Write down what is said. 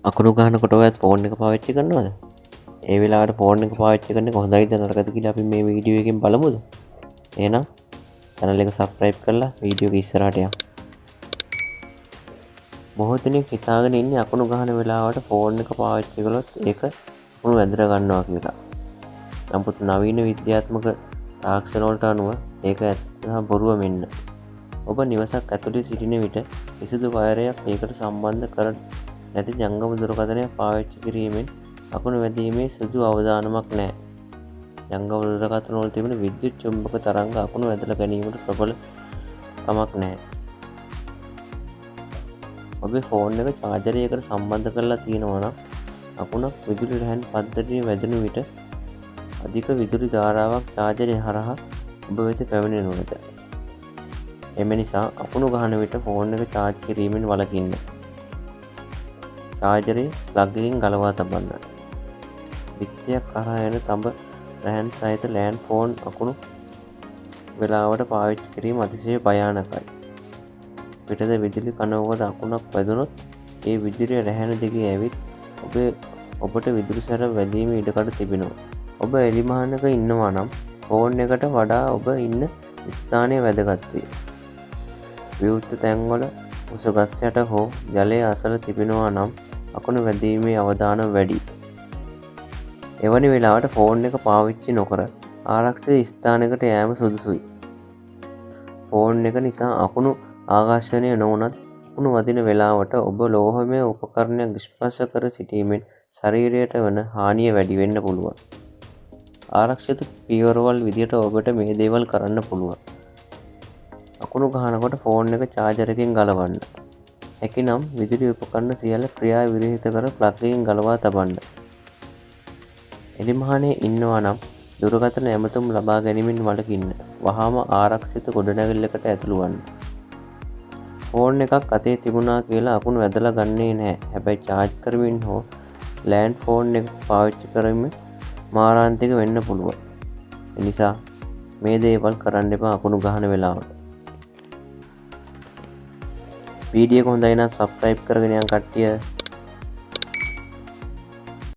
අකුණු ගහනකොට ඔයත් ෆෝන් එක පාවිච්චි කරනවද? ඒ වෙලාවට ෆෝන් එක පාවිච්චි කරන එක හොඳයිද නරකද කියලා අපි මේ වීඩියෝ එකෙන් බලමුද? එහෙනම් channel එක subscribe කරලා වීඩියෝ එක ඉස්සරහට යමු. බොහෝ දෙනෙක් හිතාගෙන ඉන්නේ අකුණු ගහන වෙලාවට ෆෝන් එක පාවිච්චි කළොත් ඒක අකුණු වැදර ගන්නවා කියලා. නමුත් නවීන විද්‍යාත්මක තාක්ෂණ වලට අනුව ඒක ඇත්ත සහ බොරුව මෙන්න. ඔබ නිවසක් ඇතුළේ සිටින විට කිසිදු වයරයක් ඒකට සම්බන්ධ කර නැති ජංගම දුරකථනයක් පාවිච්චි කිරීමෙන් අකුණු වැදීමේ සුදු අවදානමක් නැහැ. ජංගම දුරකථන වල තිබෙන විද්‍යුත් චුම්බක තරංග අකුණු වැදලා ගැනීමට ප්‍රබල කමක් නැහැ. ඔබේ ෆෝන් එක චාර්ජරයකට සම්බන්ධ කරලා තියෙනවා නම් අකුණක් විදුලි රැහැන් පද්ධතිය වැදෙන විට අධික විදුලි ධාරාවක් චාර්ජරය හරහා ඔබ වෙත පැමිණෙනු ඇත. එම නිසා අකුණු ගහන විට ෆෝන් එක චාර්ජ් කිරීමෙන් වළකින්න. චාර්ජරේ ප්ලග් එකකින් ගලවා තබන්න. පිච්චයක් කරා යන තඹ රැහැන් සහිත ලෑන්ඩ් ෆෝන් අකුණු වෙලාවට පාවිච්චි කිරීම අතිශය භයානකයි. පිටත විදුලි කණවකට අකුණක් වැදුනොත් ඒ විදුලිය රැහැන දිගේ ඇවිත් ඔබට විදුලි සැර වැදීම ඉඩකඩ තිබෙනවා. ඔබ එලිමහනක ඉන්නවා නම් ෆෝන් එකට වඩා ඔබ ඉන්න ස්ථානය වැදගත් වේ. විවෘත තැන්වල උස ගස් යට හෝ ජලය අසල තිබෙනවා නම් අකුණු වැදීමේ අවදානම වැඩි. එවැනි වෙලාවට ෆෝන් එක පාවිච්චි නොකර ආරක්ෂිත ස්ථානයකට යෑම සුදුසුයි. ෆෝන් එක නිසා අකුණු ආකර්ෂණය නොවුනත් අකුණු වදින වෙලාවට ඔබ ලෝහමය උපකරණයක් ස්පර්ශ කර සිටීමෙන් ශරීරයට වන හානිය වැඩි වෙන්න පුළුවන්. ආරක්ෂිත පියවරවල් විදියට ඔබට මේ දේවල් කරන්න පුළුවන්. අකුණු ගහනකොට ෆෝන් එක චාර්ජරකින් ගලවන්න. හැකිනම් විදුලි උපකරණ සියල්ල ක්‍රියා විරහිත කර ප්ලග් එකකින් ගලවා තබන්න. එලිමහනේ ඉන්නවා නම් දුරකථන ඇමතුම් ලබා ගැනීමෙන් වළකින්න. වහාම ආරක්ෂිත ගොඩනැගිල්ලකට ඇතුළු වන්න. ෆෝන් එකක් අතේ තිබුණා කියලා අකුණු වැදලා ගන්නේ නැහැ. හැබැයි චාර්ජ් කරමින් හෝ ලෑන්ඩ් ෆෝන් එක පාවිච්චි කරමින් මාරාන්තික වෙන්න පුළුවන්. එනිසා මේ දේවල් කරන්න එපා අකුණු ගහන වෙලාවට. වීඩියෝ එක හොඳයි නම් subscribe කරගෙන යන්න කට්ටිය.